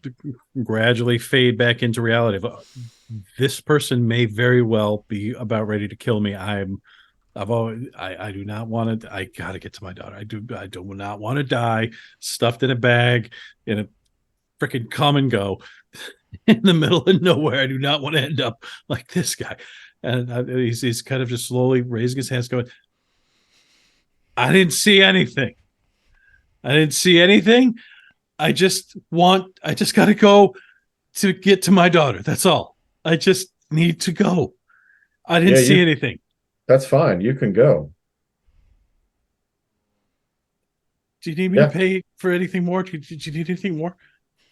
gradually fade back into reality. This person may very well be about ready to kill me. I do not want to. I got to get to my daughter. I do not want to die stuffed in a bag in a freaking come and go in the middle of nowhere. I do not want to end up like this guy. And he's kind of just slowly raising his hands, going, I didn't see anything. I just got to go to get to my daughter. That's all. I just need to go. I didn't see anything. That's fine. You can go. Do you need me to pay for anything more? Did you need anything more?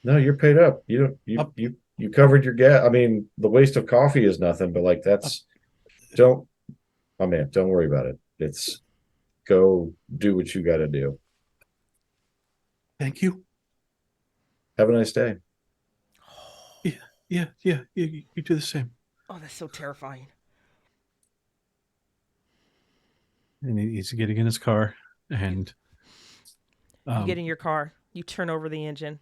No, you're paid up. You covered your gas. I mean, the waste of coffee is nothing, but like don't worry about it. It's go do what you got to do. Thank you. Have a nice day. Yeah. You do the same. Oh, that's so terrifying. And he's getting in his car, and you get in your car, you turn over the engine.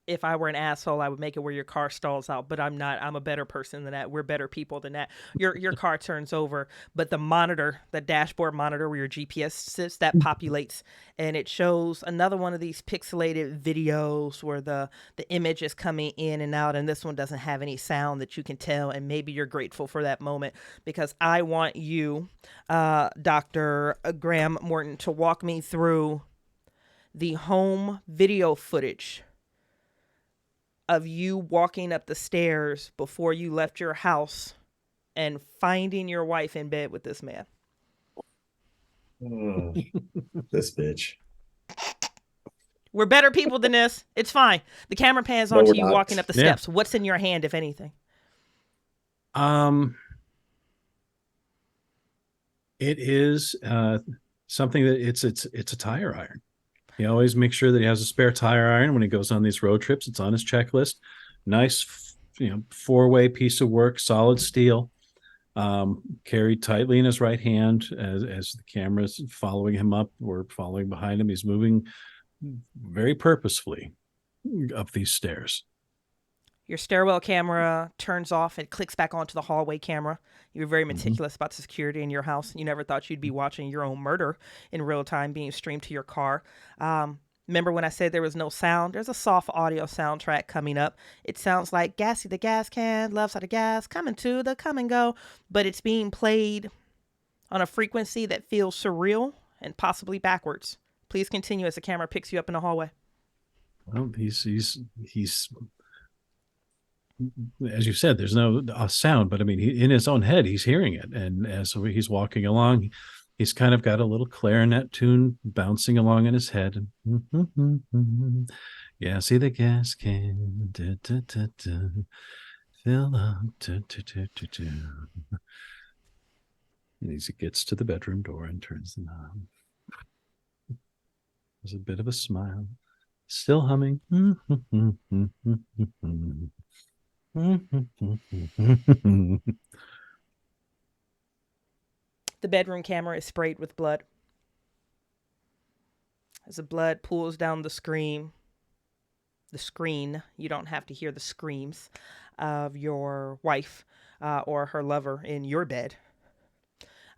If I were an asshole, I would make it where your car stalls out, but I'm not. I'm a better person than that. We're better people than that. Your car turns over, but the monitor, the dashboard monitor where your GPS sits, that populates, and it shows another one of these pixelated videos where the image is coming in and out, and this one doesn't have any sound that you can tell, and maybe you're grateful for that moment, because I want you, Dr. Graham Morton, to walk me through the home video footage of you walking up the stairs before you left your house and finding your wife in bed with this man. Oh, this bitch. We're better people than this. It's fine. The camera pans onto you walking up the steps. What's in your hand, if anything? It is something that it's a tire iron. He always makes sure that he has a spare tire iron when he goes on these road trips. It's on his checklist. Nice, 4-way piece of work, solid steel, carried tightly in his right hand as the camera's following him up. We're following behind him. He's moving very purposefully up these stairs. Your stairwell camera turns off and clicks back onto the hallway camera. You're very meticulous about the security in your house. You never thought you'd be watching your own murder in real time being streamed to your car. Remember when I said there was no sound? There's a soft audio soundtrack coming up. It sounds like Gassy the Gas Can, Love's Out of Gas, coming to the come and go. But it's being played on a frequency that feels surreal and possibly backwards. Please continue as the camera picks you up in the hallway. Well, he's as you said, there's no sound, but I mean, in his own head, he's hearing it. And as he's walking along, he's kind of got a little clarinet tune bouncing along in his head. Yeah, see the gas can. Da, da, da, da. Fill up. Da, da, da, da, da. And as he gets to the bedroom door and turns the knob, there's a bit of a smile. Still humming. The bedroom camera is sprayed with blood. As the blood pools down the screen, you don't have to hear the screams of your wife or her lover in your bed.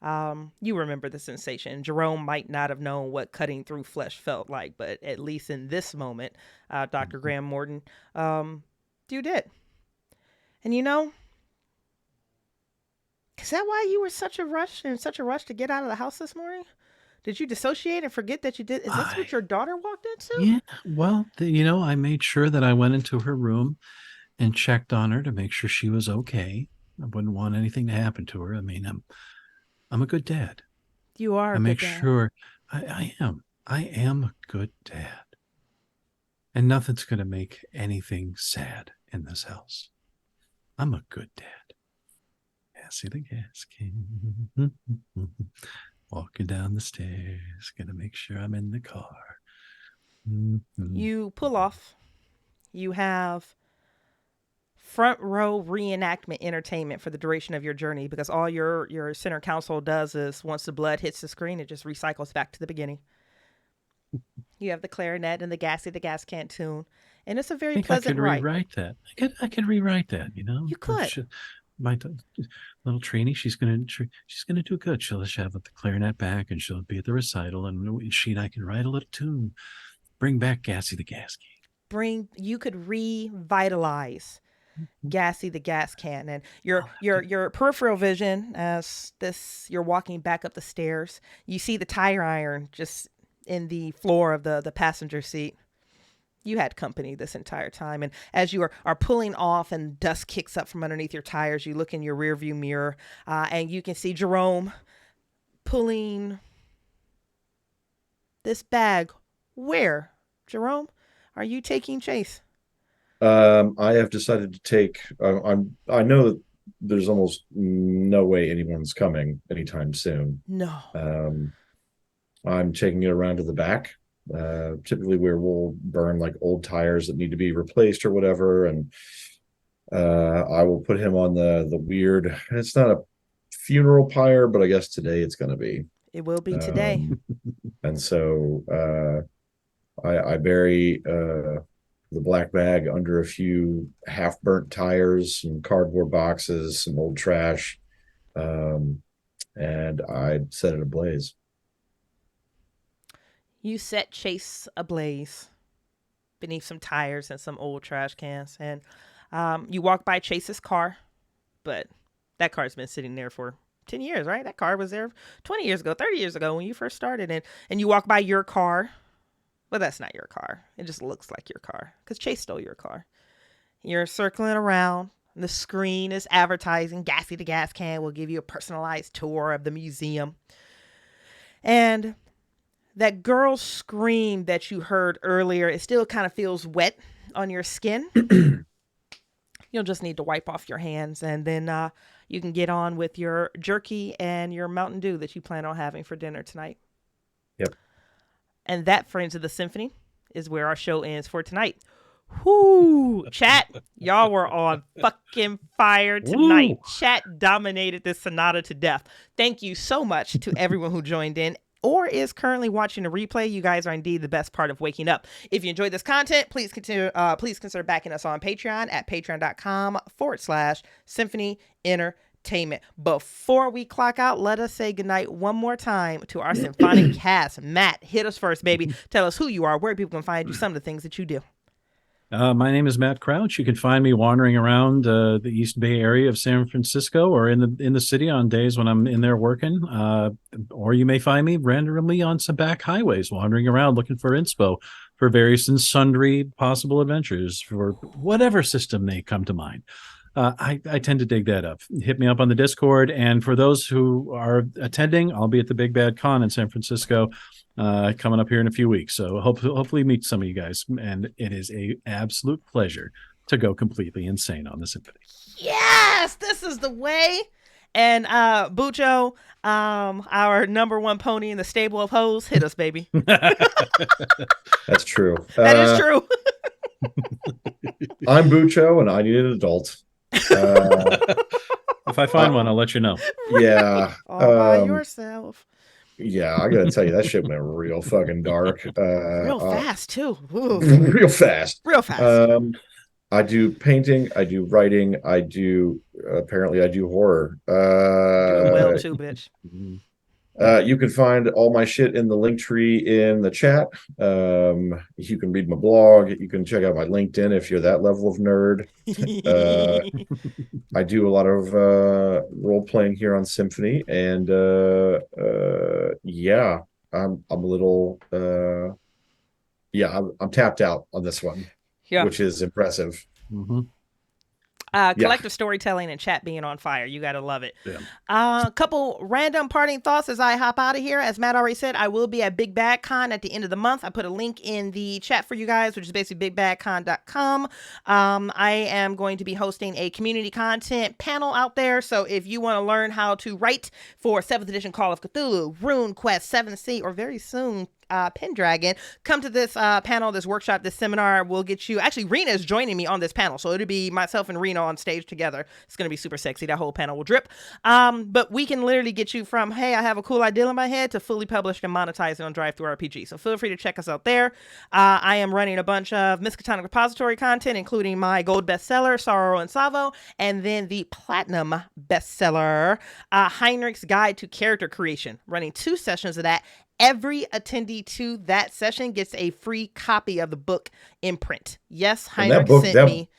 You remember the sensation. Jerome might not have known what cutting through flesh felt like, but at least in this moment, Dr. Graham Morton, you did. And is that why you were in such a rush to get out of the house this morning? Did you dissociate and forget that you did? Is this what your daughter walked into? Yeah. Well, I made sure that I went into her room and checked on her to make sure she was okay. I wouldn't want anything to happen to her. I mean, I'm a good dad. You are. I make sure I am. I am a good dad. And nothing's going to make anything sad in this house. I'm a good dad. Yeah, see the gas can. Walking down the stairs, gonna make sure I'm in the car. You pull off. You have front row reenactment entertainment for the duration of your journey, because all your center console does is once the blood hits the screen, it just recycles back to the beginning. You have the clarinet and the gas can tune, and it's a very pleasant ride. I could rewrite that. I could rewrite that. You could. My little Trini, she's gonna do good. She'll have the clarinet back, and she'll be at the recital, and she and I can write a little tune. Bring back Gassy the Gas Can. You could revitalize Gassy the Gas Can, and your peripheral vision as you're walking back up the stairs, you see the tire iron just in the floor of the passenger seat. You had company this entire time, and as you are pulling off and dust kicks up from underneath your tires, you look in your rearview mirror, and you can see Jerome pulling this bag. Where, Jerome, are you taking Chase? I have decided to take. I know that there's almost no way anyone's coming anytime soon. No. I'm taking it around to the back. Typically where we'll burn like old tires that need to be replaced or whatever, and I will put him on the weird, it's not a funeral pyre, but I guess today it's going to be. It will be today. And so I bury the black bag under a few half burnt tires, some cardboard boxes, some old trash, and I set it ablaze. You set Chase ablaze beneath some tires and some old trash cans. And you walk by Chase's car, but that car's been sitting there for 10 years, right? That car was there 20 years ago, 30 years ago when you first started. And you walk by your car, but that's not your car. It just looks like your car because Chase stole your car. You're circling around. The screen is advertising. Gassy the Gas Can will give you a personalized tour of the museum. And that girl's scream that you heard earlier, it still kind of feels wet on your skin. You'll just need to wipe off your hands, and then you can get on with your jerky and your Mountain Dew that you plan on having for dinner tonight. Yep. And that, friends of the Symphony, is where our show ends for tonight. Whoo! Chat, y'all were on fucking fire tonight. Woo. Chat dominated this sonata to death. Thank you so much to everyone who joined in or is currently watching a replay. You guys are indeed the best part of waking up. If you enjoyed this content, please consider backing us on Patreon at patreon.com/Symphony Entertainment. Before we clock out, let us say goodnight one more time to our symphonic cast. Matt, hit us first, baby. Tell us who you are, where people can find you, some of the things that you do. My name is Matt Crouch. You can find me wandering around the East Bay area of San Francisco or in the city on days when I'm in there working. Or you may find me randomly on some back highways wandering around looking for inspo for various and sundry possible adventures for whatever system may come to mind. I tend to dig that up. Hit me up on the Discord. And for those who are attending, I'll be at the Big Bad Con in San Francisco coming up here in a few weeks. So hopefully meet some of you guys. And it is a absolute pleasure to go completely insane on the Symphony. Yes, this is the way. And Bucho, our number one pony in the stable of hoes, hit us, baby. That's true. That is true. I'm Bucho, and I need an adult. If I find one, I'll let you know. Yeah. All by yourself. Yeah, I gotta tell you, that shit went real fucking dark. Real fast, too. Ooh. Real fast. Real fast. I do painting, I do writing, apparently I do horror. Doing well, too, bitch. You can find all my shit in the link tree in the chat. You can read my blog. You can check out my LinkedIn if you're that level of nerd. I do a lot of role playing here on Symphony, and yeah, I'm a little I'm tapped out on this one, which is impressive. Mm-hmm. Collective storytelling and chat being on fire. You got to love it. Yeah. A couple random parting thoughts as I hop out of here. As Matt already said, I will be at Big Bad Con at the end of the month. I put a link in the chat for you guys, which is basically bigbadcon.com. I am going to be hosting a community content panel out there. So if you want to learn how to write for 7th edition Call of Cthulhu, Rune Quest, 7th Sea, or very soon Pendragon. Come to this panel, this workshop, this seminar. We'll get you. Actually, Rena is joining me on this panel, so it'll be myself and Rena on stage together. It's going to be super sexy. That whole panel will drip. But we can literally get you from, hey, I have a cool idea in my head, to fully published and monetized on Drive-Thru RPG. So feel free to check us out there. I am running a bunch of Miskatonic repository content, including my gold bestseller, Sorrow and Savo, and then the platinum bestseller, Heinrich's Guide to Character Creation. Running 2 sessions of that. Every attendee to that session gets a free copy of the book in print. Yes, Heinrich sent me.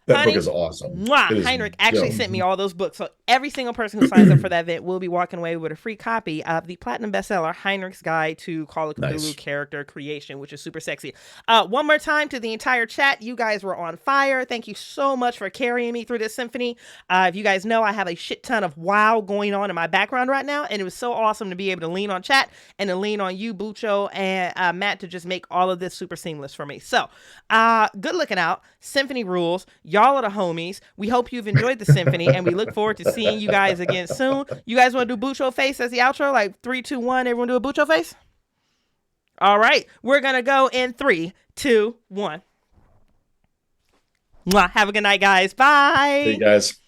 That book is awesome. Heinrich actually sent me all those books. So every single person who signs up for that event will be walking away with a free copy of the platinum bestseller, Heinrich's Guide to Call of Cthulhu Character Creation, which is super sexy. One more time to the entire chat. You guys were on fire. Thank you so much for carrying me through this symphony. If you guys know, I have a shit ton of wow going on in my background right now. And it was so awesome to be able to lean on chat and to lean on you, Bucho, and Matt to just make all of this super seamless for me. So good looking out. Symphony rules. Y'all are the homies. We hope you've enjoyed the symphony, and we look forward to seeing you guys again soon. You guys want to do Bucho face as the outro? Like 3, 2, 1. Everyone do a Bucho face? All right. We're going to go in 3, 2, 1. Mwah. Have a good night, guys. Bye. Hey, guys.